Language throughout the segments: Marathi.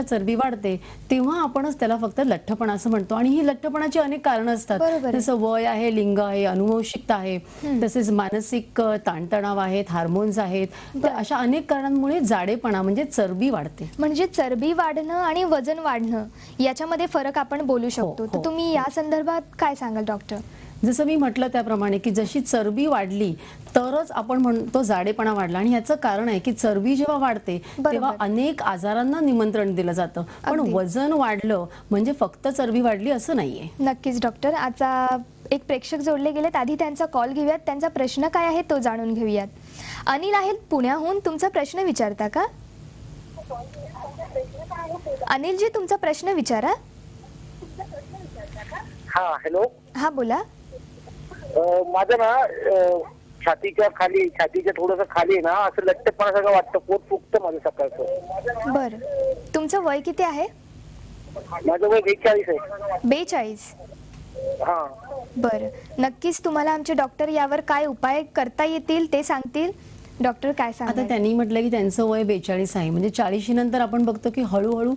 चरबी वाढते तेव्हा आपणच त्याला फक्त लठ्ठपणा असं म्हणतो. आणि ही लठ्ठपणाची अनेक कारणं असतात. जसं वय आहे, लिंग आहे, अनुवंशिकता आहे, तसेच मानसिक ताणतणाव आहेत, हार्मोन्स आहेत. तर अशा अनेक कारणांमुळे जाडेपणा म्हणजे चरबी वाढते. म्हणजे चरबी वाढणं आणि वजन वाढणं याच्यामध्ये फरक आपण बोलू शकतो. तर तुम्ही या संदर्भात काय सांगाल डॉक्टर? जसं मी म्हटलं त्याप्रमाणे की जशी चरबी वाढली तरच आपण म्हणतो जाडेपणा वाढला. आणि याचं कारण आहे की चरबी जेव्हा वाढते तेव्हा अनेक आजारांना निमंत्रण दिलं जातं. पण वजन वाढलं म्हणजे फक्त चरबी वाढली असं नाहीये. नक्कीच डॉक्टर. आता एक प्रेक्षक जोडले गेलेत, आधी त्यांचा कॉल घेऊयात. त्यांचा प्रश्न काय आहे तो जाणून घेऊयात. अनिल आहेत पुण्याहून, तुमचा प्रश्न विचारता का? अनिल जी, तुमचा प्रश्न विचारा. हा हॅलो. हा बोला. माझं ना छातीच्या थोडंसं खाली आहे ना, असं लठ्ठपणासारखं वाटतं, पोट फुगतं माझं सकाळचं. बरं, तुमचं वय किती आहे? माझं वय 42 आहे. 42. हा. बरं, नक्कीच तुम्हाला आमचे डॉक्टर यावर काय उपाय करता येतील ते सांगतील. डॉक्टर काय सांगतात? आता त्यांनी म्हटलं की त्यांचं वय 42 आहे. म्हणजे 40 नंतर आपण बघतो की हळूहळू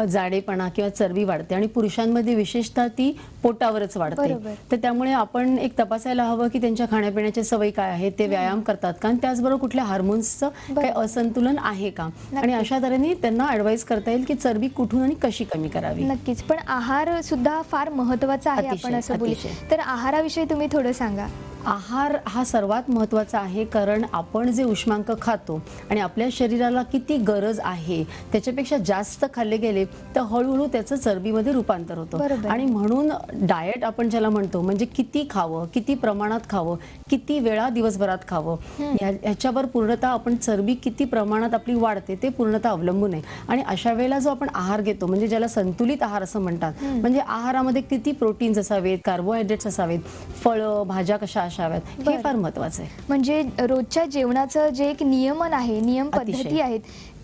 जाडेपणा किंवा चरबी वाढते आणि पुरुषांमध्ये विशेषतः ती पोटावरच वाढते. तर त्यामुळे आपण एक तपासायला हवं की त्यांच्या खाण्यापिण्याच्या सवयी काय आहेत, ते व्यायाम करतात का, आणि त्याचबरोबर कुठल्या हार्मोन्सचं काही असंतुलन आहे का, आणि अशा तऱ्हेने त्यांना ॲडवाइस करता येईल की चरबी कुठून आणि कशी कमी करावी. नक्कीच. पण आहार सुद्धा फार महत्त्वाचा आहे, आपण असं बोलू. तर आहाराविषयी तुम्ही थोडं सांगा. आहार हा सर्वात महत्त्वाचा आहे, कारण आपण जे उष्मांक खातो आणि आपल्या शरीराला किती गरज आहे त्याच्यापेक्षा जास्त खाल्ले गेले तर हळूहळू त्याचं चरबीमध्ये रूपांतर होतं. आणि म्हणून डाएट आपण ज्याला म्हणतो म्हणजे किती खावं, किती प्रमाणात खावं, किती वेळा दिवसभरात खावं, ह्याच्यावर पूर्णतः आपण चरबी किती प्रमाणात आपली वाढते ते पूर्णतः अवलंबून आहे. आणि अशा वेळेला जो आपण आहार घेतो म्हणजे ज्याला संतुलित आहार असं म्हणतात, म्हणजे आहारामध्ये किती प्रोटीन्स असावेत, कार्बोहायड्रेट्स असावेत, फळं भाज्या कशा असाव्यात, हे फार महत्त्वाचं आहे. म्हणजे रोजच्या जेवणाचं जे एक नियमन आहे, नियम पद्धती आहेत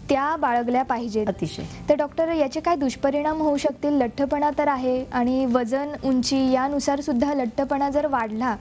त्या बाळगल्या पाहिजेत. अतिशय. तर डॉक्टर, याचे काय दुष्परिणाम होऊ शकतील? लठ्ठपणा तर आहे आणि वजन, उंची यानुसार सुद्धा लठ्ठपणा जर वाढला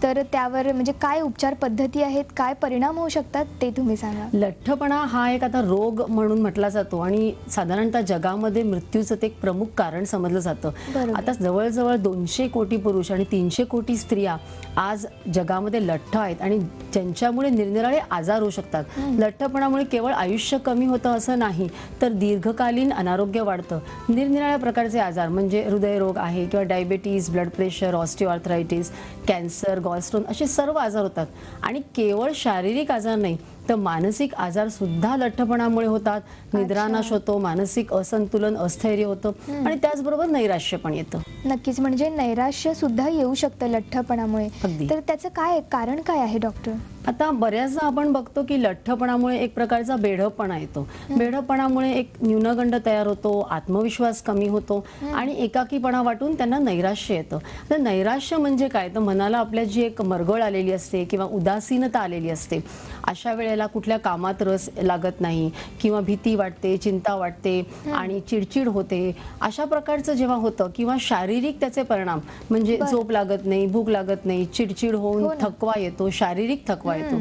तर त्यावर म्हणजे काय उपचार पद्धती आहेत, काय परिणाम होऊ शकतात ते तुम्ही सांगा. लठ्ठपणा हा एक आता रोग म्हणून म्हटला जातो आणि साधारणतः जगामध्ये मृत्यूचं ते एक प्रमुख कारण समजलं जातं. आता जवळजवळ 200 कोटी पुरुष आणि 300 कोटी स्त्रिया आज जगामध्ये लठ्ठ आहेत आणि ज्यांच्यामुळे निरनिराळे आजार होऊ शकतात. लठ्ठपणामुळे केवळ आयुष्य कमी होतं असं नाही, तर दीर्घकालीन अनारोग्य वाढतं. निरनिराळ्या प्रकारचे आजार म्हणजे हृदयरोग आहे किंवा diabetes, blood pressure, osteoarthritis, cancer, gallstone असे सर्व आजार होतात. आणि केवळ शारीरिक आजार नाही तर मानसिक आजार सुद्धा लठ्ठपणामुळे होतात. निद्रानाश होतो, मानसिक असंतुलन, अस्थैर्य होतं आणि त्याचबरोबर नैराश्य पण येतं. नक्कीच. म्हणजे नैराश्य सुद्धा येऊ शकतं लठ्ठपणामुळे. तर त्याचं काय कारण काय आहे डॉक्टर? आता बऱ्याचदा आपण बघतो की लठ्ठपणामुळे एक प्रकारचा बेढपणा येतो. बेढपणामुळे एक न्यूनगंड तयार होतो, आत्मविश्वास कमी होतो आणि एकाकीपणा वाटून त्यांना नैराश्य येतं. तर नैराश्य म्हणजे काय, तर मनाला आपल्या जी एक मरगळ आलेली असते किंवा उदासीनता आलेली असते, अशा वेळेला कुठल्या कामात रस लागत नाही किंवा भीती वाटते, चिंता वाटते आणि चिडचिड होते. अशा प्रकारचं जेव्हा होतं किंवा शारीरिक त्याचे परिणाम म्हणजे झोप लागत नाही, भूक लागत नाही, चिडचिड होऊन थकवा येतो, शारीरिक थकवा येतो.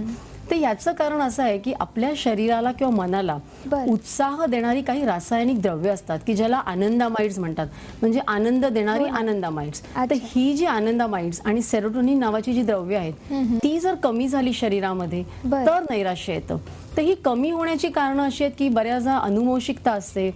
तर याचं कारण असं आहे की आपल्या शरीराला किंवा मनाला उत्साह देणारी काही रासायनिक द्रव्य असतात की ज्याला आनंदामाइड्स म्हणतात, म्हणजे आनंद देणारी आनंदामाइड्स. तर ही जी आनंदामाइड्स आणि सेरोटोनिन नावाची जी द्रव्य आहेत ती जर कमी झाली शरीरामध्ये तर नैराश्य येतं. तर ही कमी होण्याची कारणं अशी आहेत की बऱ्याचदा अनुवंशिकता असते,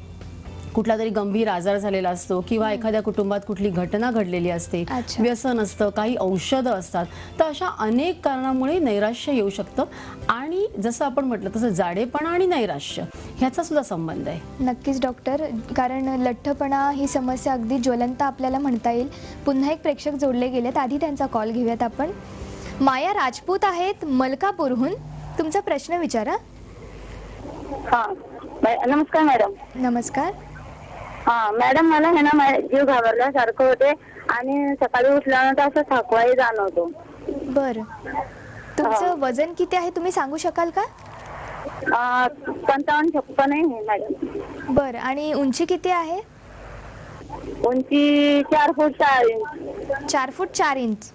कुठला तरी गंभीर आजार झालेला असतो किंवा एखाद्या कुटुंबात कुठली घटना घडलेली असते, व्यसन असतं, काही औषधं असतात. तर अशा अनेक कारणामुळे नैराश्य येऊ शकतं. आणि जसं आपण म्हटलं तसं जाडेपणा आणि नैराश्य ह्याचा सुद्धा संबंध आहे. नक्कीच डॉक्टर, कारण लठ्ठपणा ही समस्या अगदी ज्वलंत आपल्याला म्हणता येईल. पुन्हा एक प्रेक्षक जोडले गेलेत, आधी त्यांचा कॉल घेऊयात आपण. माया राजपूत आहेत मलकापूरहून, तुमचा प्रश्न विचारा. नमस्कार मॅडम. नमस्कार. हा मॅडम, मला हे ना जीव घाबरल्यासारखं होते आणि सकाळी उठल्यानंतर असं थकवाही जाणवतो. बर, तुमचं वजन किती आहे तुम्ही सांगू शकाल का? 55-56 आहे मॅडम. बर, आणि उंची किती आहे? उंची 4 फूट 4 इंच. 4 फूट 4 इंच.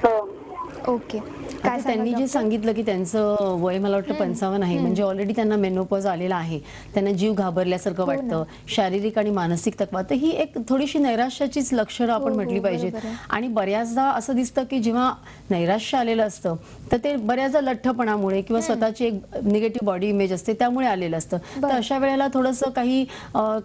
हो. ओके. आता त्यांनी जे सांगितलं की त्यांचं वय मला वाटतं 55 आहे, म्हणजे ऑलरेडी त्यांना मेनोपॉज आलेला आहे, त्यांना जीव घाबरल्यासारखं वाटतं, शारीरिक आणि मानसिक थकवा, तर ही एक थोडीशी नैराश्याचीच लक्षणं आपण म्हटली पाहिजेत. आणि बऱ्याचदा असं दिसतं की जेव्हा नैराश्य आलेलं असतं तर ते बऱ्याचदा लठ्ठपणामुळे किंवा स्वतःची एक निगेटिव्ह बॉडी इमेज असते त्यामुळे आलेलं असतं. तर अशा वेळेला थोडंसं काही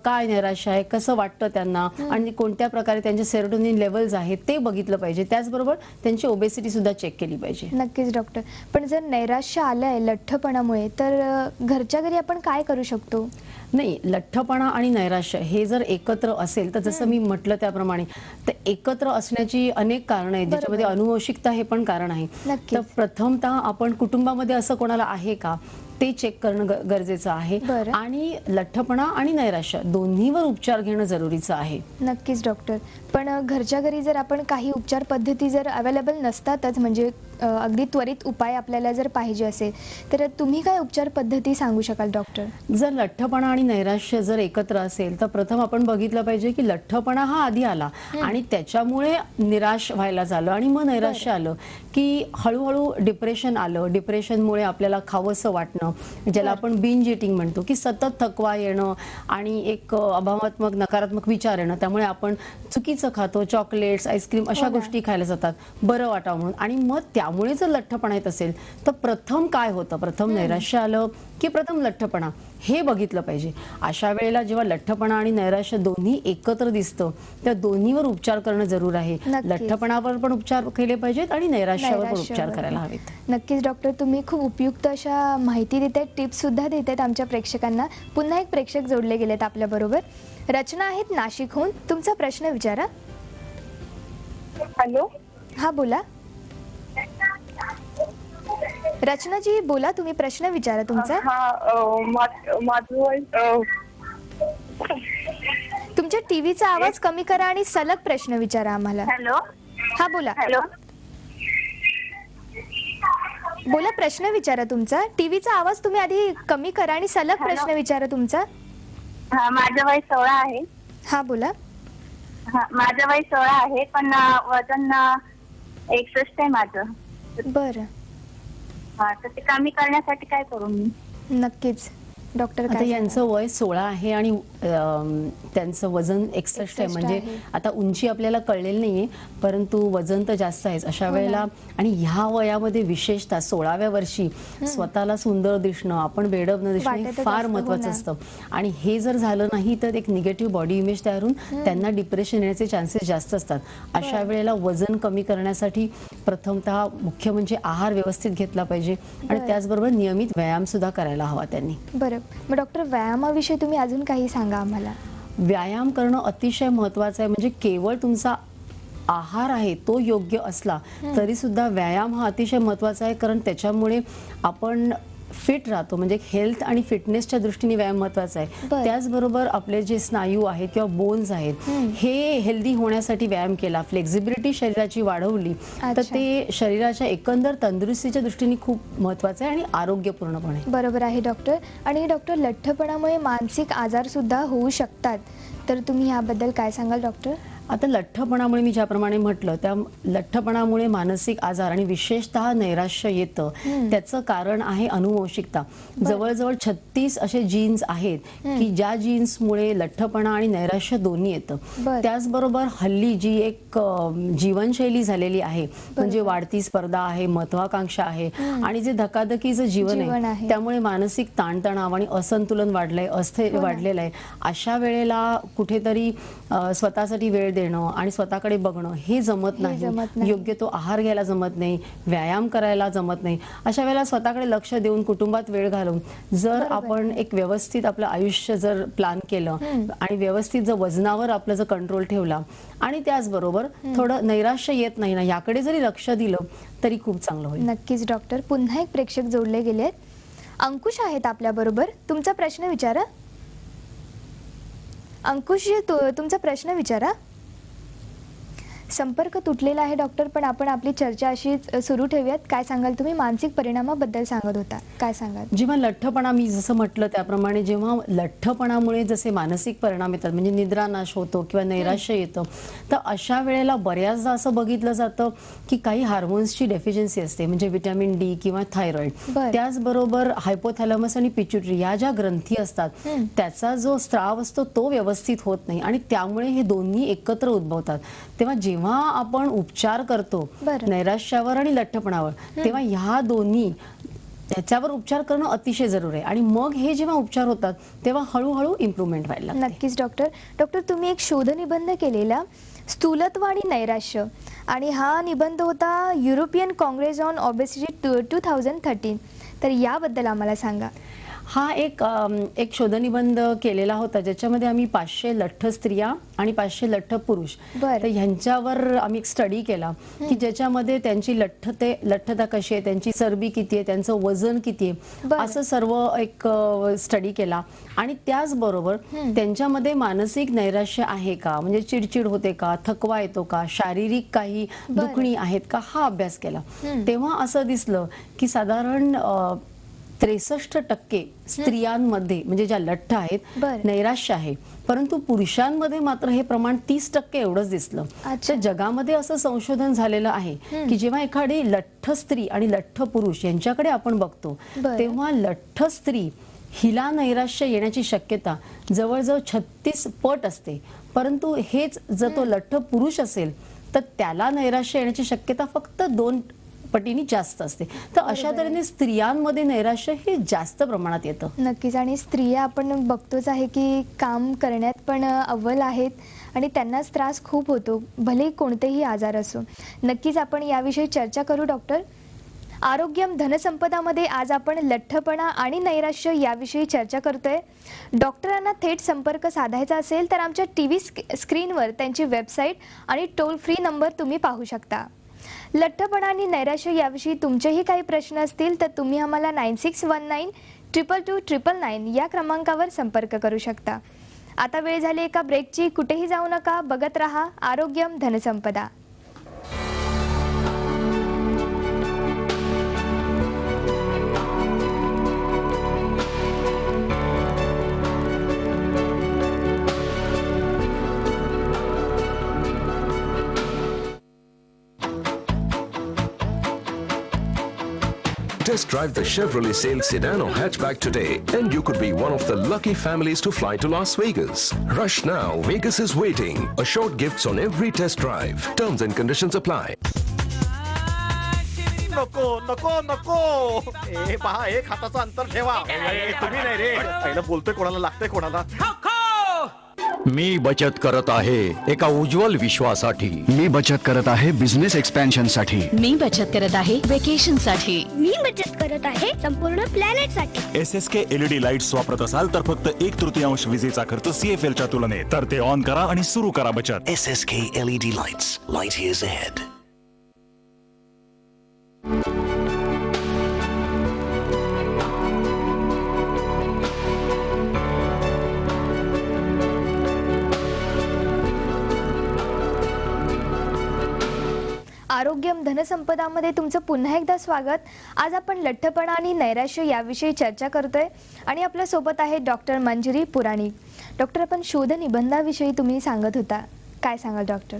काय नैराश्य आहे, कसं वाटतं त्यांना आणि कोणत्या प्रकारे त्यांचे सेरोटोनिन लेवल्स आहेत ते बघितलं पाहिजे. त्याचबरोबर त्यांची ओबेसिटी सुद्धा चेक केली पाहिजे. नक्कीच डॉक्टर. पण जर नैराश्य आलंय लठ्ठपणामुळे तर घरच्या घरी आपण काय करू शकतो? नाही, लठ्ठपणा आणि नैराश्य हे जर एकत्र असेल तर जसं मी म्हटलं त्याप्रमाणे तर एकत्र असण्याची अनेक कारणं आहेत, ज्याच्यामध्ये अनुवंशिकता हे पण कारण आहे. तर प्रथमतः आपण कुटुंबामध्ये असं कोणाला आहे का ते चेक करणं गरजेचं आहे. आणि लठ्ठपणा आणि नैराश्य दोन्हीवर उपचार घेणं जरुरीचं आहे. नक्कीच डॉक्टर. पण घरच्या घरी जर आपण काही उपचार पद्धती जर अवेलेबल नसतातच, म्हणजे अगदी त्वरित उपाय आपल्याला जर पाहिजे असेल तर तुम्ही काय उपचार पद्धती सांगू शकाल डॉक्टर? जर लठ्ठपणा आणि नैराश्य जर एकत्र असेल तर प्रथम आपण बघितलं पाहिजे की लठ्ठपणा हा आधी आला आणि त्याच्यामुळे निराश व्हायला झालं आणि मग नैराश्य आलं की हळूहळू डिप्रेशन आलं. डिप्रेशनमुळे आपल्याला खावंसं वाटणं, ज्याला आपण बिंज इटिंग म्हणतो, की सतत थकवा येणं आणि एक अभावात्मक नकारात्मक विचार येणं, त्यामुळे आपण चुकीचं खातो, चॉकलेट्स, आईस्क्रीम अशा गोष्टी खायला जातात बरं वाटावं म्हणून. आणि मग त्यामुळे जर लठ्ठपणा येत असेल तर प्रथम काय होतं, प्रथम नैराश्य आलं की प्रथम लठ्ठपणा हे बघितलं पाहिजे. अशा वेळेला जेव्हा लठ्ठपणा आणि नैराश्य दोन्ही एकत्र दिसतं त्या दोन्हीवर उपचार करणं जरूर आहे. लठ्ठपणावर पण उपचार केले पाहिजेत आणि नैराश्यावर पण उपचार करायला हवेत. नक्कीच डॉक्टर, तुम्ही खूप उपयुक्त अशा माहिती देतायत, टिप्स सुद्धा देतायत आमच्या प्रेक्षकांना. पुन्हा एक प्रेक्षक जोडले गेलेत आपल्या बरोबर. रचना आहेत नाशिकहून, तुमचा प्रश्न विचारा. हॅलो. हा बोला. रचनाजी बोला, तुम्ही प्रश्न विचारा तुमचा. माझं वय तुमच्या टीव्हीचा आवाज कमी करा आणि सलग प्रश्न विचारा आम्हाला. हॅलो. हा बोला. हॅलो. बोला, प्रश्न विचारा तुमचा. टीव्हीचा आवाज तुम्ही आधी कमी करा आणि सलग प्रश्न विचारा तुमचा. माझं वय 16 आहे. हा बोला. माझं वय 16 आहे पण वजन 61 आहे माझं. बरं. तर ते कमी करण्यासाठी काय करू मी? नक्कीच डॉक्टर. आता यांचं वय 16 आहे आणि त्यांचं वजन 61 आहे, म्हणजे आता उंची आपल्याला कळलेली नाहीये परंतु वजन तर जास्त आहे. अशा वेळेला आणि ह्या वयामध्ये विशेषतः 16व्या वर्षी स्वतःला सुंदर दिसणं, आपण बेडप न दिसणं हे फार महत्वाचं असतं. आणि हे जर झालं नाही तर एक निगेटिव्ह बॉडी इमेज तयार होऊन त्यांना डिप्रेशन येण्याचे चान्सेस जास्त असतात. अशा वेळेला वजन कमी करण्यासाठी प्रथमतः मुख्य म्हणजे आहार व्यवस्थित घेतला पाहिजे आणि त्याचबरोबर नियमित व्यायाम सुद्धा करायला हवा त्यांनी. बरं. मग डॉक्टर, व्यायामाविषयी तुम्ही अजून काही सांगा आम्हाला. व्यायाम करणं अतिशय महत्वाचं आहे. म्हणजे केवळ तुमचा आहार आहे तो योग्य असला तरी सुद्धा व्यायाम हा अतिशय महत्वाचा आहे, कारण त्याच्यामुळे आपण फिट राहतो. म्हणजे हेल्थ आणि फिटनेसच्या दृष्टीने व्यायाम महत्वाचा आहे. त्याचबरोबर आपले जे स्नायू आहेत किंवा बोन्स आहेत हे हेल्दी होण्यासाठी व्यायाम केला, फ्लेक्झिबिलिटी शरीराची वाढवली तर ते शरीराच्या एकंदर तंदुरुस्तीच्या दृष्टीने खूप महत्वाचं आहे आणि आरोग्यपूर्ण पण आहे. बरोबर आहे डॉक्टर. आणि डॉक्टर, लठ्ठपणामुळे मानसिक आजार सुद्धा होऊ शकतात, तर तुम्ही याबद्दल काय सांगाल डॉक्टर? आता लठ्ठपणामुळे मी ज्याप्रमाणे म्हटलं त्या लठ्ठपणामुळे मानसिक आजार आणि विशेषतः नैराश्य येतं. त्याचं कारण आहे अनुवंशिकता. जवळजवळ 36 असे जीन्स आहेत की ज्या जीन्समुळे लठ्ठपणा आणि नैराश्य दोन्ही येतं. त्याचबरोबर हल्ली जी एक जीवनशैली झालेली आहे, म्हणजे वाढती स्पर्धा आहे, महत्वाकांक्षा आहे आणि जे धकाधकीचं जीवन आहे त्यामुळे मानसिक ताणतणाव आणि असंतुलन वाढलंय, अस्थिर वाढलेलं आहे. अशा वेळेला कुठेतरी स्वतःसाठी वेळ देणं आणि स्वतःकडे बघणं हे जमत नाही. योग्य तो आहार घ्यायला जमत नाही, व्यायाम करायला जमत नाही. अशा वेळेला स्वतःकडे लक्ष देऊन कुटुंबात वेळ घालवून जर आपण एक व्यवस्थित आपलं आयुष्य जर प्लॅन केलं आणि व्यवस्थित जर वजनावर आपलं जर कंट्रोल ठेवला आणि त्याचबरोबर थोडं नैराश्य येत नाही ना याकडे जरी लक्ष दिलं तरी खूप चांगलं होईल. नक्कीच डॉक्टर. पुन्हा एक प्रेक्षक जोडले गेले. अंकुश आहेत आपल्या बरोबर, तुमचा प्रश्न विचारा. अंकुश, तुमचा प्रश्न विचारा. संपर्क तुटलेला आहे डॉक्टर, पण आपण आपली चर्चा अशीच सुरू ठेवूयात. काय सांगाल तुम्ही? मानसिक परिणामाबद्दल सांगत होता, काय सांगाल? जेव्हा लठ्ठपणा, मी जसं म्हटलं त्याप्रमाणे, जेव्हा लठ्ठपणामुळे जसे मानसिक परिणाम येतात, म्हणजे निद्रानाश होतो किंवा नैराश्य येतं, तर अशा वेळेला बऱ्याचदा असं बघितलं जातं की काही हार्मोन्सची डेफिशियन्सी असते, म्हणजे व्हिटॅमिन डी किंवा थायरॉइड. बरं. त्याचबरोबर हायपोथॅलॅमस आणि पिट्युटरी या ज्या ग्रंथी असतात त्याचा जो स्त्राव असतो तो व्यवस्थित होत नाही आणि त्यामुळे हे दोन्ही एकत्र उद्भवतात. तेव्हा जेव्हा आपण उपचार करतो बरं. नैराश्यावर आणि लठ्ठपणावर, तेव्हा ह्या दोन्ही त्याच्यावर उपचार करणं अतिशय जरुरी आहे आणि मग हे जेव्हा उपचार होतात तेव्हा हळूहळू इम्प्रूव्हमेंट व्हायला लागते. नक्कीच डॉक्टर, तुम्ही एक शोधनिबंध केलेला स्थूलत्व आणि नैराश्य, आणि हा निबंध होता युरोपियन काँग्रेस ऑन ओबेसिटी 2013. तर याबद्दल आम्हाला सांगा. हा एक शोधनिबंध केलेला होता ज्याच्यामध्ये आम्ही 500 लठ्ठ स्त्रिया आणि 500 लठ्ठ पुरुष, बरं. तर ह्यांच्यावर आम्ही एक स्टडी केला की ज्याच्यामध्ये त्यांची लठ्ठता कशी आहे, त्यांची चरबी किती आहे, त्यांचं वजन किती आहे, बरं. असं सर्व एक स्टडी केला. आणि त्याचबरोबर त्यांच्यामध्ये मानसिक नैराश्य आहे का, म्हणजे चिडचिड होते का, थकवा येतो का, शारीरिक काही दुखणी आहेत का, हा अभ्यास केला. तेव्हा असं दिसलं की साधारण 63% स्त्रियांमध्ये, म्हणजे ज्या लठ्ठ आहेत, बरं. नैराश्य आहे, परंतु पुरुषांमध्ये मात्र हे प्रमाण 30% एवढंच दिसलं. अच्छा. तर जगामध्ये असं संशोधन झालेलं आहे की जेव्हा एखादी लठ्ठ स्त्री आणि लठ्ठ पुरुष यांच्याकडे आपण बघतो, बरं. तेव्हा लठ्ठ स्त्री हिला नैराश्य येण्याची शक्यता जवळजवळ 36 पट असते, परंतु हेच जर तो लठ्ठ पुरुष असेल तर त्याला नैराश्य येण्याची शक्यता फक्त 2 पटीने जास्त असते. तर अशा तऱ्हेने स्त्रियांमध्ये नैराश्य हे जास्त प्रमाणात येतं. नक्कीच. आणि स्त्रिया आपण बघतोच आहे की काम करण्यात पण अव्वल आहेत आणि त्यांनाच त्रास खूप होतो, भले कोणतेही आजार असो. नक्कीच आपण याविषयी चर्चा करू डॉक्टर. आरोग्यम धनसंपदामध्ये आज आपण लठ्ठपणा आणि नैराश्य याविषयी चर्चा करतोय. डॉक्टरांना थेट संपर्क साधायचा असेल तर आमच्या टीव्ही स्क्रीनवर त्यांची वेबसाईट आणि टोल फ्री नंबर तुम्ही पाहू शकता. लठ्ठपणा आणि नैराश्य याविषयी तुमचेही काही प्रश्न असतील तर तुम्ही आम्हाला 9619222999 या क्रमांकावर संपर्क करू शकता. आता वेळ झाली एका ब्रेकची. कुठेही जाऊ नका, बघत रहा आरोग्यम धनसंपदा. Test drive the Chevrolet Sail sedan or hatchback today and you could be one of the lucky families to fly to Las Vegas. Rush now, Vegas is waiting. Assured gifts on every test drive. Terms and conditions apply. नको नको नको ए पहा, एक हाताचं अंतर ठेवा. तुम्ही नाही रे, पहिलं बोलतोय कोणाला, लागतंय कोणाला. मी बचत करत आहे एका उज्ज्वल विश्वासाठी. मी बचत करत आहे बिझनेस एक्सपेन्शन साठी. मी बचत करत आहे वेकेशन साठी. मी बचत करत आहे संपूर्ण प्लॅनेट साठी. SSK LED लाईट्स वापरत असाल तर फक्त 1/3 विजेचा खर्च CFL च्या तुलनेत. तर ते ऑन करा आणि सुरू करा बचत. SSK LED lights. Light years ahead. आरोग्यम धनसंपदामध्ये तुमचं पुन्हा एकदा स्वागत. आज आपण लठ्ठपणा आणि नैराश्य याविषयी चर्चा करतोय आणि आपल्या सोबत आहे डॉक्टर मंजिरी पुराणिक. डॉक्टर, आपण शोध निबंधाविषयी तुम्ही सांगत होता, काय सांगाल डॉक्टर?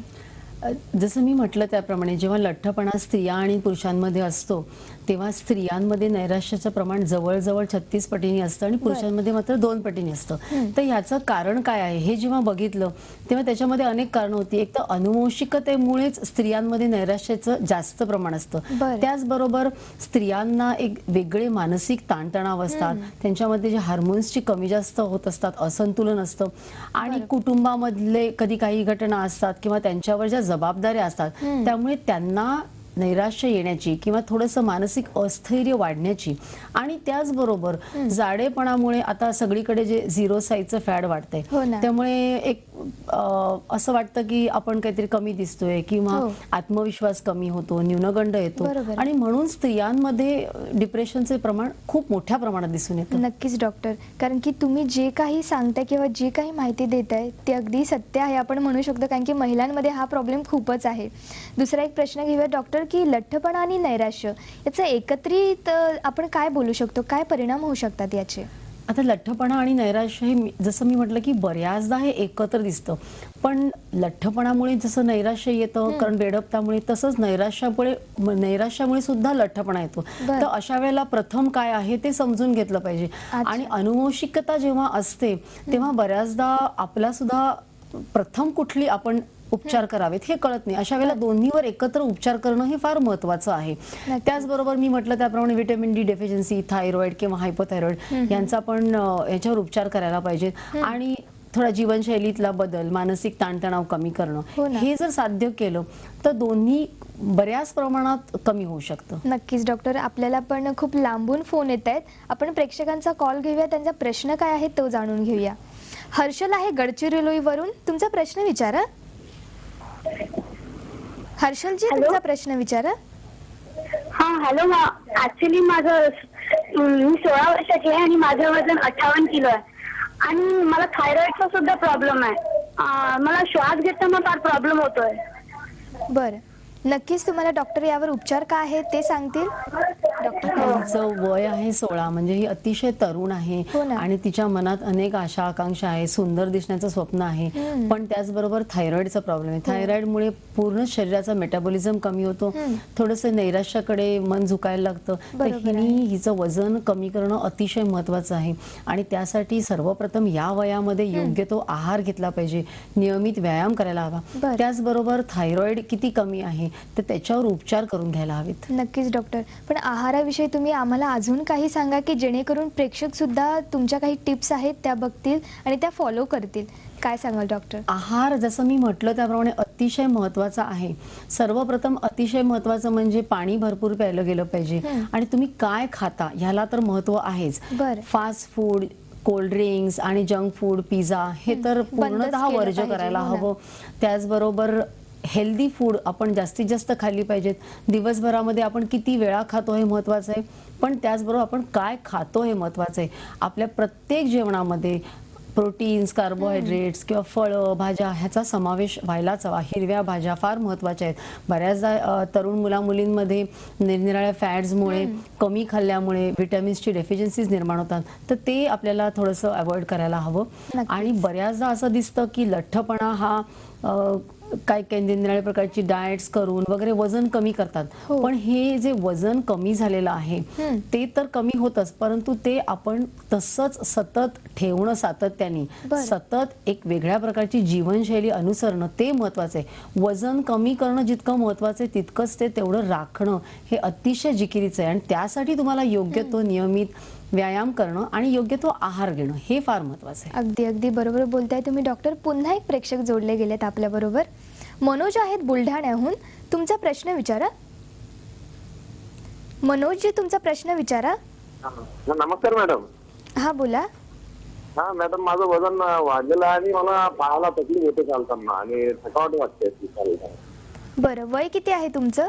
जसं मी म्हटलं त्याप्रमाणे जेव्हा लठ्ठपणा स्त्रिया आणि पुरुषांमध्ये असतो तेव्हा स्त्रियांमध्ये नैराश्याचं प्रमाण जवळजवळ 36 पटीने असतं आणि पुरुषांमध्ये मात्र 2 पटीने असतं. तर ह्याचं कारण काय आहे हे जेव्हा बघितलं तेव्हा त्याच्यामध्ये अनेक कारणं होती. एक तर अनुवंशिकतेमुळेच स्त्रियांमध्ये नैराश्याचं जास्त प्रमाण असतं. त्याचबरोबर स्त्रियांना एक वेगळे मानसिक ताणतणाव असतात, त्यांच्यामध्ये जे हार्मोन्सची कमी जास्त होत असतात, असंतुलन असतं आणि कुटुंबामधले कधी काही घटना असतात किंवा त्यांच्यावर ज्या जबाबदाऱ्या असतात त्यामुळे त्यांना नैराश्य येण्याची किंवा थोडंसं मानसिक अस्थैर्य वाढण्याची आणि त्याचबरोबर जाडेपणामुळे आता सगळीकडे जे झिरो साईजचं फॅड वाढतंय हो ना. त्यामुळे एक असं वाटतं की आपण काहीतरी कमी दिसतोय किंवा हो. आत्मविश्वास कमी होतो, न्यूनगंड येतो बरोबर. आणि म्हणून स्त्रियांमध्ये डिप्रेशनचे प्रमाण खूप मोठ्या प्रमाणात दिसून येतं. नक्कीच डॉक्टर, कारण की तुम्ही जे काही सांगताय किंवा जी काही माहिती देताय ते अगदी सत्य आहे आपण म्हणू शकतो, कारण की महिलांमध्ये हा प्रॉब्लेम खूपच आहे. दुसरा एक प्रश्न घेऊया डॉक्टर, की लठ्ठपणा आणि नैराश्य याचं एकत्रित आपण काय बोलू शकतो, काय परिणाम होऊ शकतात याचे? आता लठ्ठपणा आणि नैराश्य हे जसं मी म्हटलं की बऱ्याचदा हे एकत्र दिसतं, पण लठ्ठपणामुळे जसं नैराश्य येतं कारण बेडपतामुळे, तसंच नैराश्यामुळे सुद्धा लठ्ठपणा येतो. तर अशा वेळेला प्रथम काय आहे ते समजून घेतलं पाहिजे. आणि अनुवंशिकता जेव्हा असते तेव्हा बऱ्याचदा आपला सुद्धा प्रथम कुठली आपण उपचार करावेत हे कळत नाही. अशा वेळेला दोन्हीवर एकत्र उपचार करणं हे फार महत्त्वाचं आहे. त्याचबरोबर मी म्हटलं त्याप्रमाणे व्हिटॅमिन डी डेफिशियन्सी, थायरॉइड किंवा हायपोथायरॉइड यांचा पण याच्यावर उपचार करायला पाहिजे. आणि थोडा जीवनशैलीतला बदल, मानसिक ताणतणाव कमी करणं हे जर साध्य केलं तर दोन्ही बऱ्याच प्रमाणात कमी होऊ शकतं. नक्कीच डॉक्टर, आपल्याला पण खूप लांबून फोन येत आहेत. आपण प्रेक्षकांचा कॉल घेऊया, त्यांचा प्रश्न काय आहे तो जाणून घेऊया. हर्षल आहे गडचिरोलीवरून, तुमचा प्रश्न विचारा. हर्षलजी तुमचा प्रश्न विचारा. हा हॅलो, ऍक्च्युली माझं मी 16 वर्षाची आहे आणि माझं वजन 58 किलो आहे आणि मला थायरॉइडचा सुद्धा प्रॉब्लेम आहे. मला श्वास घेताना फार प्रॉब्लेम होतोय. बरं, नक्कीच तुम्हाला डॉक्टर यावर उपचार काय आहेत ते सांगतील. डॉक्टर तिचं वय आहे 16, म्हणजे ही अतिशय तरुण आहे आणि तिच्या मनात अनेक आशा आकांक्षा आहे, सुंदर दिसण्याचं स्वप्न आहे. पण त्याचबरोबर थायरॉइडचा प्रॉब्लेम आहे. थायरॉइडमुळे पूर्ण शरीराचा मेटाबॉलिझम कमी होतो, थोडंसं नैराश्याकडे मन झुकायला लागतं. तर हिचं वजन कमी करणं अतिशय महत्त्वाचं आहे आणि त्यासाठी सर्वप्रथम या वयामध्ये योग्य तो आहार घेतला पाहिजे, नियमित व्यायाम करायला हवा. त्याचबरोबर थायरॉइड किती कमी आहे तर त्याच्यावर उपचार करून घ्यायला हवेत. नक्कीच डॉक्टर, पण आहाराविषयी तुम्ही आम्हाला अजून काही सांगा की जेणेकरून प्रेक्षक सुद्धा तुमच्या काही टिप्स आहेत त्या बघतील आणि त्या फॉलो करतील. काय सांगाल डॉक्टर? आहार जसं मी म्हटलं त्याप्रमाणे अतिशय महत्त्वाचा आहे. सर्वप्रथम अतिशय महत्त्वाचं म्हणजे पाणी भरपूर प्यायलं गेलं पाहिजे आणि तुम्ही काय खाता ह्याला तर महत्त्व आहेच. फास्ट फूड, कोल्ड ड्रिंक्स आणि जंक फूड, पिझ्झा हे तर पूर्णतः वर्ज्य करायला हवं. त्याचबरोबर हेल्दी फूड आपण जास्तीत जास्त खाल्ली पाहिजेत. दिवसभरामध्ये आपण किती वेळा खातो हे महत्त्वाचं आहे, पण त्याचबरोबर आपण काय खातो हे महत्त्वाचं आहे. आपल्या प्रत्येक जेवणामध्ये प्रोटीन्स, कार्बोहायड्रेट्स किंवा फळं, भाज्या ह्याचा समावेश व्हायलाच हवा. हिरव्या भाज्या फार महत्त्वाच्या आहेत. बऱ्याचदा तरुण मुलामुलींमध्ये निरनिराळ्या फॅट्समुळे, कमी खाल्ल्यामुळे व्हिटॅमिन्सची डेफिशियन्सीज निर्माण होतात, तर ते आपल्याला थोडंसं अवॉइड करायला हवं. आणि बऱ्याचदा असं दिसतं की लठ्ठपणा हा काय निरनिराळ्या प्रकारची डाएट्स करून वगैरे वजन कमी करतात. पण हे जे वजन कमी झालेलं आहे ते तर कमी होतच, परंतु ते आपण तसंच सतत ठेवणं, सातत्याने सतत एक वेगळ्या प्रकारची जीवनशैली अनुसरणं ते महत्त्वाचं आहे. वजन कमी करणं जितकं महत्त्वाचं आहे तितकंच ते तेवढं राखणं हे अतिशय जिकिरीचं आहे. आणि त्यासाठी तुम्हाला योग्य तो नियमित व्यायाम करणं आणि योग्य तो आहार घेणं हे फार महत्त्वाचं आहे. अगदी अगदी बरोबर बोलताय तुम्ही डॉक्टर. पुन्हा एक प्रेक्षक जोडले गेलेत आपल्या बरोबर. मनोज आहेत बुलढाण्याहून, तुमचा प्रश्न विचारा. मनोजजी तुमचा प्रश्न विचारा. नमस्कार मॅडम. हा बोला. हा मॅडम, माझं वजन वाढलेलं आहे आणि मला पायाला तकलीफ होते चालताना आणि थकावट वाटते. बरं, वय किती आहे तुमचं?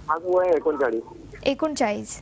माझं वय 39. 39.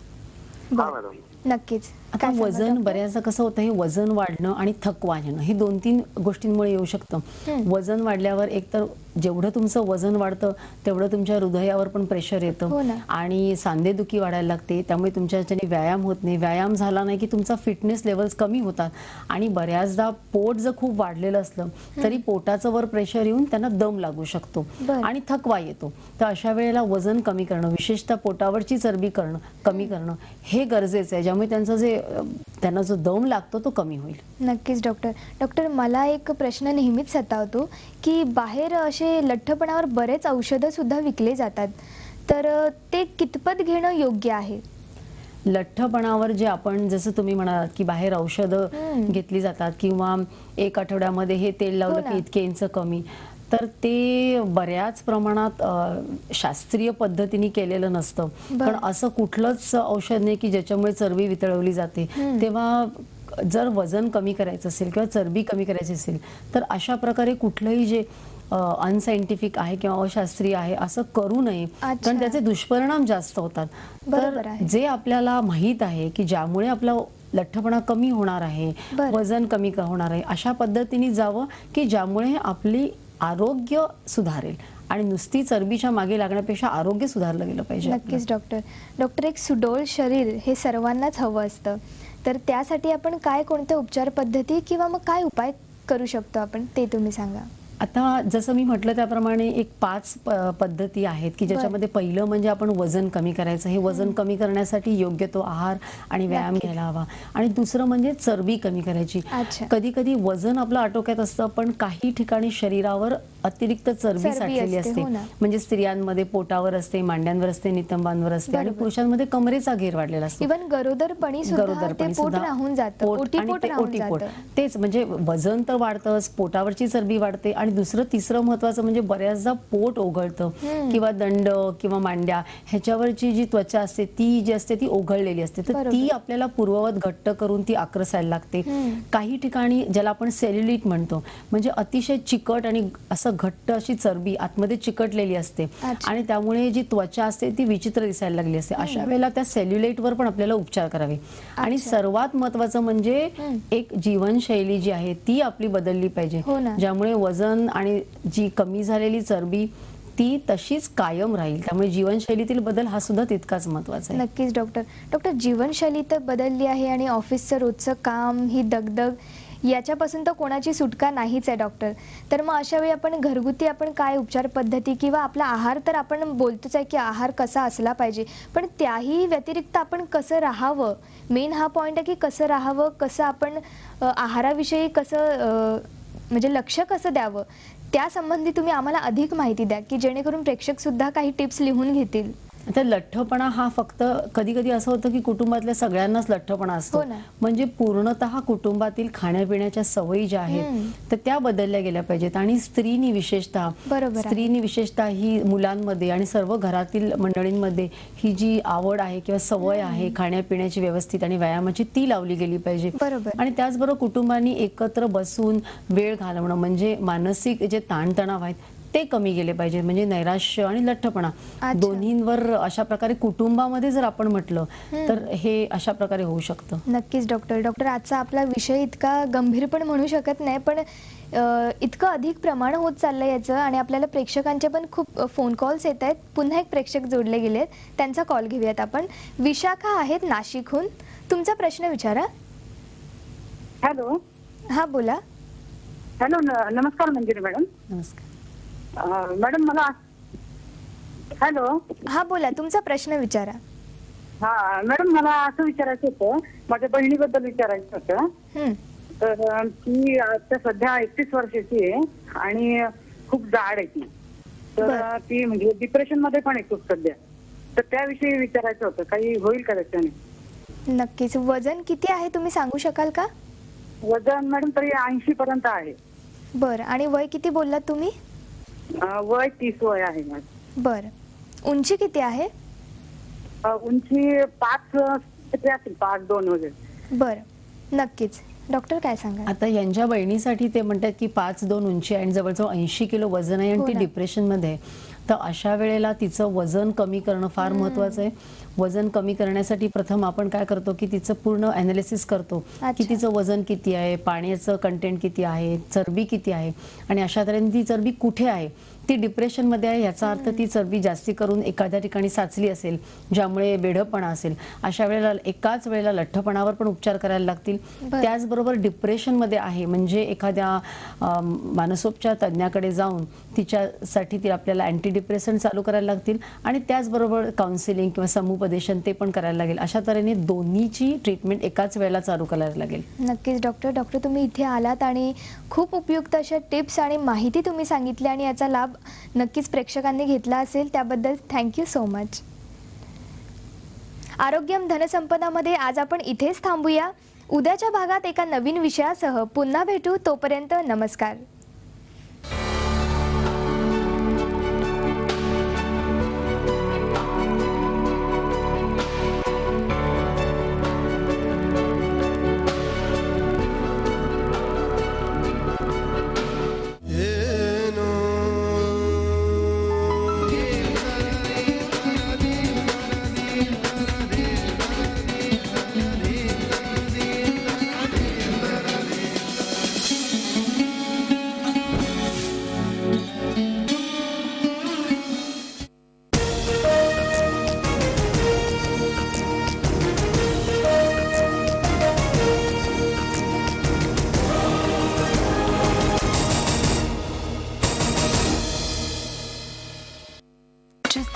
हा मॅडम. नक्कीच. आता वजन बऱ्याचदा कसं होतं, हे वजन वाढणं आणि थकवा येणं हे 2-3 गोष्टींमुळे येऊ शकतं. वजन वाढल्यावर एकतर जेवढं तुमचं वजन वाढतं तेवढं तुमच्या हृदयावर पण प्रेशर येतं आणि सांधेदुखी वाढायला लागते. त्यामुळे तुमच्या ह्याच्याने व्यायाम होत नाही. व्यायाम झाला नाही की तुमचा फिटनेस लेवल्स कमी होतात आणि बऱ्याचदा पोट जर खूप वाढलेलं असलं तरी पोटाचं वर प्रेशर येऊन त्यांना दम लागू शकतो आणि थकवा येतो. तर अशा वेळेला वजन कमी करणं, विशेषतः पोटावरची चरबी कमी करणं हे गरजेचं आहे, ज्यामुळे त्यांना जो दम लागतो तो कमी होईल. नक्कीच डॉक्टर. डॉक्टर, मला एक प्रश्न नेहमीच सतावतो की बाहेर असे लठ्ठपणावर बरेच औषधं सुद्धा विकले जातात, तर ते कितपत घेणं योग्य आहे? लठ्ठपणावर जे आपण जसं तुम्ही म्हणालात की बाहेर औषधं घेतली जातात किंवा एक आठवड्यामध्ये हे तेल लावलं की इतके इंच कमी, तर ते बऱ्याच प्रमाणात शास्त्रीय पद्धतीने केलेलं नसतं. पण असं कुठलंच औषध नाही की ज्याच्यामुळे चरबी वितळवली जाते. तेव्हा जर वजन कमी करायचं असेल किंवा चरबी कमी करायची असेल तर अशा प्रकारे कुठलंही जे अनसायंटिफिक आहे किंवा अशास्त्रीय आहे असं करू नये, कारण त्याचे दुष्परिणाम जास्त होतात. तर जे आपल्याला माहीत आहे की ज्यामुळे आपला लठ्ठपणा कमी होणार आहे, वजन कमी होणार आहे, अशा पद्धतीने जावं की ज्यामुळे आपली आरोग्य सुधारेल आणि नुसती चरबीच्या मागे लागण्यापेक्षा आरोग्य सुधारलं गेलं पाहिजे. नक्कीच डॉक्टर, एक सुडोळ शरीर हे सर्वांनाच हवं असतं. तर त्यासाठी आपण काय कोणत्या उपचार पद्धती किंवा मग काय उपाय करू शकतो आपण, ते तुम्ही सांगा. आता जसं मी म्हटलं त्याप्रमाणे एक 5 पद्धती आहेत की ज्याच्यामध्ये पहिलं म्हणजे आपण वजन कमी करायचं. हे वजन कमी करण्यासाठी योग्य तो आहार आणि व्यायाम घ्यायला हवा. आणि दुसरं म्हणजे चरबी कमी करायची. कधी कधी वजन आपलं आटोक्यात असतं पण काही ठिकाणी शरीरावर अतिरिक्त चरबी साठलेली असते. म्हणजे स्त्रियांमध्ये पोटावर असते, मांड्यांवर असते, नितंबांवर असते आणि पुरुषांमध्ये कमरेचा घेर वाढलेला असतो. इव्हन गरोदरपणी सुद्धा राहून जातं, ओटीपोट. तेच म्हणजे वजन तर वाढतंच, पोटावरची चरबी वाढते आणि दुसरं तिसरं महत्वाचं म्हणजे बऱ्याचदा पोट ओघळतं किंवा दंड किंवा मांड्या ह्याच्यावरची जी त्वचा असते ती जी असते ती ओघळलेली असते. तर ती आपल्याला पूर्ववत घट्ट करून ती आक्रसायला लागते. काही ठिकाणी ज्याला आपण सेल्युलाइट म्हणतो, म्हणजे अतिशय चिकट आणि असं घट्ट अशी चरबी आतमध्ये चिकटलेली असते आणि त्यामुळे जी त्वचा असते ती विचित्र दिसायला लागली असते. अशा वेळेला त्या सेल्युलाइटवर पण आपल्याला उपचार करावे. आणि सर्वात महत्वाचं म्हणजे एक जीवनशैली जी आहे ती आपली बदलली पाहिजे, ज्यामुळे वजन आणि जी कमी झालेली चरबी ती तशीच कायम राहील. त्यामुळे जीवनशैलीतील बदल हा सुद्धा तितकाच महत्त्वाचा आहे. नक्कीच डॉक्टर, जीवनशैली तर बदलली आहे आणि ऑफिसचं रोजचं काम, ही दगदग, याच्यापासून तर कोणाची सुटका नाहीच आहे डॉक्टर. तर मग अशा वेळी आपण घरगुती काय उपचार पद्धती किंवा आपला आहार, तर आपण बोलतोच आहे की आहार कसा असला पाहिजे, पण त्याही व्यतिरिक्त आपण कसं राहावं, मेन हा पॉइंट आहे की कसं राहावं, कसं आपण आहाराविषयी कसं म्हणजे लक्ष कसं द्यावं, त्या संबंधी तुम्ही आम्हाला अधिक माहिती द्या की जेणेकरून प्रेक्षक सुद्धा काही टिप्स लिहून घेतील. आता लठ्ठपणा हा फक्त कधी कधी असं होतं की कुटुंबातल्या सगळ्यांनाच लठ्ठपणा असतो. म्हणजे पूर्णतः कुटुंबातील खाण्यापिण्याच्या सवयी ज्या आहेत तर त्या बदलल्या गेल्या पाहिजेत. आणि स्त्रीनी विशेषतः ही मुलांमध्ये आणि सर्व घरातील मंडळींमध्ये ही जी आवड आहे किंवा सवय आहे खाण्यापिण्याची व्यवस्थित आणि व्यायामाची ती लावली गेली पाहिजे. आणि त्याचबरोबर कुटुंबांनी एकत्र बसून वेळ घालवणं, म्हणजे मानसिक जे ताणतणाव आहेत ते कमी गेले पाहिजे. म्हणजे नैराश्य आणि लठ्ठपणा दोन्हींवर अशा प्रकारे कुटुंबामध्ये जर आपण म्हटलं तर हे अशा प्रकारे होऊ शकतं. नक्कीच डॉक्टर, आजचा आपला विषय इतका गंभीर पण म्हणू शकत नाही, पण इतकं अधिक प्रमाण होत चाललंय याचं आणि आपल्याला प्रेक्षकांचे पण खूप फोन कॉल्स येत आहेत. पुन्हा एक प्रेक्षक जोडले गेलेत, त्यांचा कॉल घेऊयात आपण. विशाखा आहेत नाशिकहून, तुमचा प्रश्न विचारा. हॅलो. हा बोला. हॅलो, नमस्कार मंजिरी मॅडम. नमस्कार मॅडम, मला हॅलो. हा बोला, तुमचा प्रश्न विचारा. हा मॅडम, मला असं विचारायचं होतं, माझ्या बहिणीबद्दल विचारायचं होतं. तर ती आता सध्या 31 वर्षाची आहे आणि खूप जाड आहे ती. तर ती म्हणजे डिप्रेशन मध्ये पण आहे खूप सध्या. तर त्याविषयी विचारायचं होतं, काही होईल का त्याच्याने? नक्कीच. वजन किती आहे तुम्ही सांगू शकाल का? वजन मॅडम तरी 80 पर्यंत आहे. बरं. आणि वय किती बोललात तुम्ही? वय 30 वय आहे माझं. बरं. उंची किती आहे? उंची 5'2" वगैरे. बरं, नक्कीच. डॉक्टर काय सांगा? आता यांच्या बहिणीसाठी ते म्हणतात की 5'2" उंची आणि जवळजवळ 80 किलो वजन आहे आणि ती डिप्रेशन मध्ये आहे. तर अशा वेळेला तिचं वजन कमी करणं फार महत्वाचं आहे. वजन कमी करण्यासाठी प्रथम आपण काय करतो की तिचं पूर्ण अनालिसिस करतो की तिचं वजन किती आहे, पाण्याचं कंटेंट किती आहे, चरबी किती आहे आणि अशा तऱ्हेने ती चरबी कुठे आहे. ती डिप्रेशन मध्ये आहे याचा अर्थ ती चरबी जास्ती करून एखाद्या ठिकाणी साचली असेल, ज्यामुळे बेढपणा असेल. अशा वेळेला एकाच वेळेला लठ्ठपणावर पण उपचार करायला लागतील. त्याचबरोबर डिप्रेशन मध्ये आहे म्हणजे एखाद्या मानसोपचार तज्ञाकडे जाऊन तिच्यासाठी ती आपल्याला अँटी डिप्रेसंट चालू करायला लागतील आणि त्याचबरोबर काउन्सिलिंग किंवा समुपदेशन ते पण करायला लागेल. अशा तऱ्हेने दोन्हीची ट्रीटमेंट एकाच वेळेला चालू करायला लागेल. नक्कीच डॉक्टर, तुम्ही इथे आलात आणि खूप उपयुक्त अशा टिप्स आणि माहिती तुम्ही सांगितली आणि याचा लाभ नक्कीच प्रेक्षकांनी घेतला असेल, त्याबद्दल थँक्यू सो मच. आरोग्यम धनसंपदामध्ये आज आपण इथेच थांबूया. उद्याच्या भागात एका नवीन विषयासह पुन्हा भेटू. तोपर्यंत नमस्कार.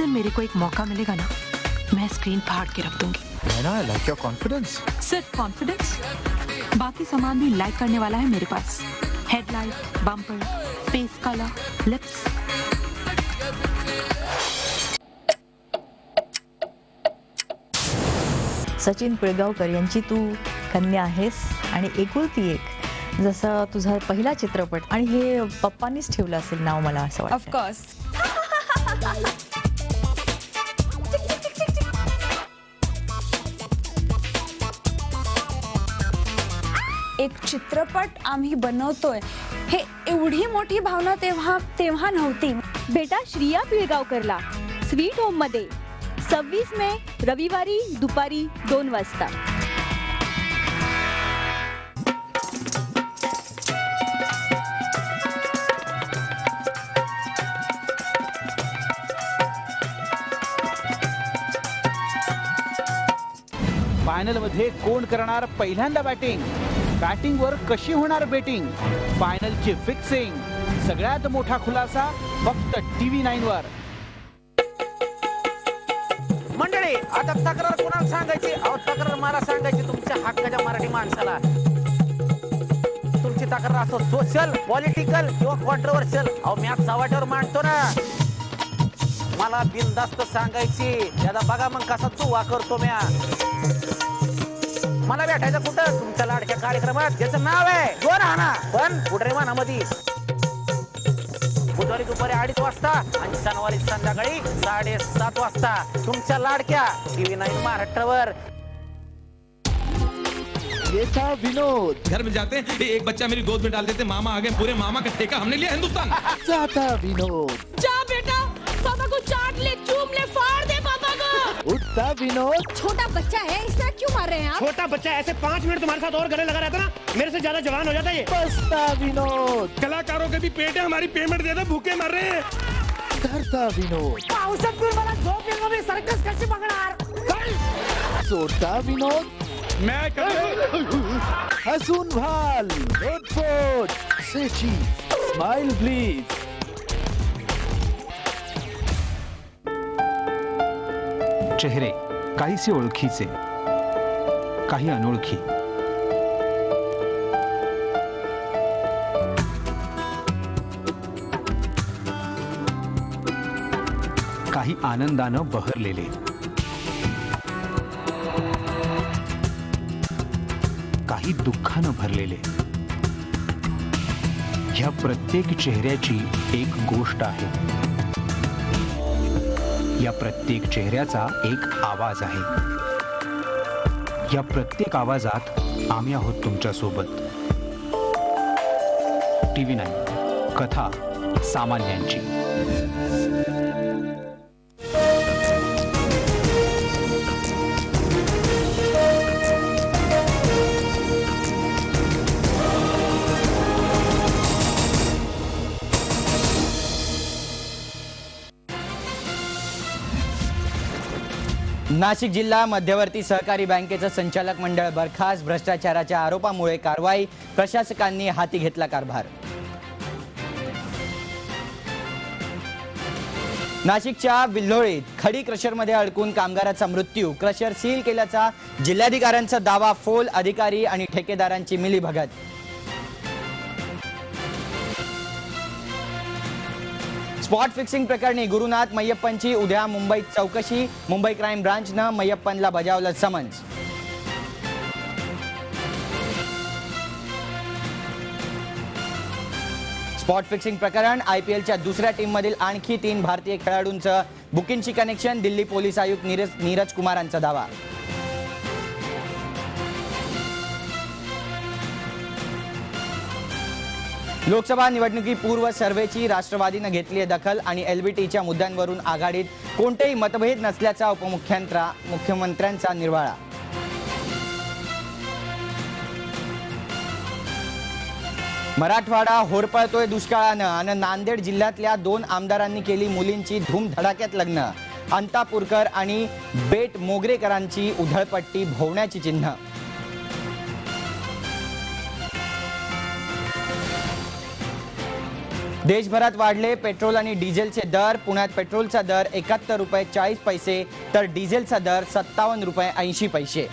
दिन मेरे को एक मौका मिलेगा ना, मैं स्क्रीन फाड़ के रख दूंगी। I like your confidence. सिर्फ कॉन्फिडेंस, बाकी सामान भी लाइक करने वाला है मेरे pass. Headlight, bumper, face colour, lips. Sachin Pilgaonkar यांची तू कन्या आहेस आणि एकुलती एक, जसं तुझा पहिला चित्रपट, आणि हे पप्पांनीच ठेवलं असेल नाव मला असं वाटतं. ऑफकोर्स. एक चित्रपट आम्ही बनवतोय हे एवढी मोठी भावना तेव्हा नव्हती. बेटा श्रिया पिळगावकरला स्वीट होम मध्ये 26 मे रविवारी दुपारी 2 वाजता. फायनल मध्ये कोण करणार पहिल्यांदा बॅटिंग, बॅटिंग वर कशी होणार बेटिंग, फायनलची फिक्सिंग, सगळ्यात मोठा खुलासा फक्त TV9 वर. मंडळी, आता तक्रार कोणाला सांगायची? अहो, तक्रार मला सांगायची तुमच्या हक्काच्या मराठी माणसाला. तुमची तक्रार असो सोशल, पॉलिटिकल किंवा कॉन्ट्रोवर्शियल, अहो मी आज सवाट्यावर मांडतो ना. मला बिनधास्त सांगायची. दादा बघा मग कसा चुवा करतो म्या. मला भेटायचं कुठं? तुमच्या लाडक्या कार्यक्रमात, ज्याचं नाव आहे 2 आणा, पण पुढे मानामध्ये बुधवारी दुपारी 2:30 वाजता आणि शनिवारी संध्याकाळी 7:30 वाजता तुमच्या लाडक्या TV9 महाराष्ट्रावर. ये था विनोद. घर मिल जाते हैं, एक बच्चा मेरी गोद में डाल देते, मामा आ गए, पूरे मामा का ठेका हमने लिया हिंदुस्तान. था विनोद. जा बेटा, पापा को चाट ले, चूम ले, फाड़ दे पापा को. उठता विनोद. छोटा बच्चा है, इससे क्यों मार रहे हैं आप? छोटा बच्चा ऐसे 5 मिनट तुम्हारे साथ और गले लगा रहता ना, मेरे से ज्यादा जवान हो जाता ये. बसता विनोद. कलाकारों के भी पेट है, हमारी पेमेंट दे दो, भूखे मर रहे हैं. धरता विनोद. औषध मला झोप येईल मध्ये सर्कस कशी बघणार. सोडता विनोद. मैं हसून भाल. लोटपोट. सेची. Smile please. चेहरे काहीसे ओळखीचे, काही अनोळखी. काही आनंदानं बहरलेले, काही दुःखानं भरलेले. ह्या प्रत्येक चेहऱ्याची एक गोष्ट आहे. या प्रत्येक चेहऱ्याचा एक आवाज आहे. या प्रत्येक आवाजात आम्ही आहोत तुमच्या सोबत. TV9 कथा सामान्यांची. नाशिक जिल्हा मध्यवर्ती सहकारी बँकेचं संचालक मंडळ बरखास्त. भ्रष्टाचाराच्या आरोपामुळे कारवाई, प्रशासकांनी हाती घेतला कारभार. नाशिकच्या विल्होळीत खडी क्रशरमध्ये अडकून कामगाराचा मृत्यू, क्रशर सील केल्याचा जिल्हाधिकाऱ्यांचा दावा. फोल अधिकारी आणि ठेकेदारांची मिलीभगत. स्पॉट फिक्सिंग प्रकरणी गुरुनाथ मय्यप्पनची उद्या मुंबईत चौकशी. मुंबई क्राईम ब्रांचनं मय्यप्पनला बजावलं समन्स. स्पॉट फिक्सिंग प्रकरण, IPLच्या दुसऱ्या टीममधील आणखी 3 भारतीय खेळाडूंचं बुकिंगशी कनेक्शन. दिल्ली पोलीस आयुक्त नीरज कुमारांचा दावा. लोकसभा निवडणुकीपूर्व सर्व्हेची राष्ट्रवादीनं घेतली दखल आणि LBTच्या मुद्द्यांवरून आघाडीत कोणतेही मतभेद नसल्याचा मुख्यमंत्र्यांचा निर्वाळा. मराठवाडा होरपळतोय दुष्काळानं आणि नांदेड जिल्ह्यातल्या 2 आमदारांनी केली मुलींची धूमधडाक्यात लग्न. अंतापूरकर आणि बेट मोगरेकरांची उधळपट्टी, भोवण्याची चिन्ह. देशभरात वाढले पेट्रोल आणि डिझेलचे दर. पुण्यात पेट्रोलचा दर 71 रुपये 40 पैसे तर डिझेलचा दर 57 रुपये 80 पैसे.